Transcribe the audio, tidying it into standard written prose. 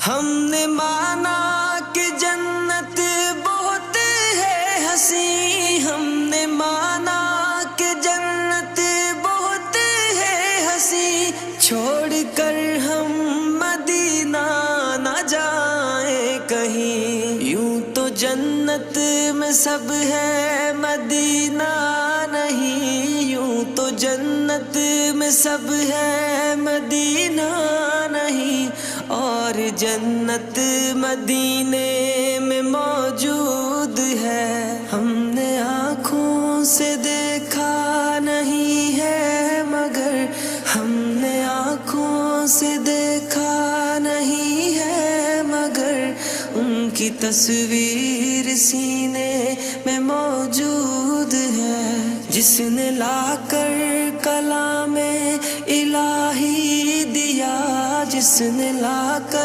ہم نے مانا کہ جنت بہت ہے حسین، ہم نے مانا کہ جنت بہت ہے حسین، چھوڑ کر ہم مدینہ نہ جائیں کہیں، یوں تو جنت میں سب ہے مدینہ نہیں، یوں تو جنت میں سب ہے مدینہ نہیں، اور جنت مدینے میں موجود ہے، ہم نے آنکھوں سے دیکھا نہیں ہے مگر، ہم نے آنکھوں سے دیکھا نہیں ہے مگر، ان کی تصویر سینے میں موجود ہے، جس نے لا کر کلام الہی دیا، جس نے لا کر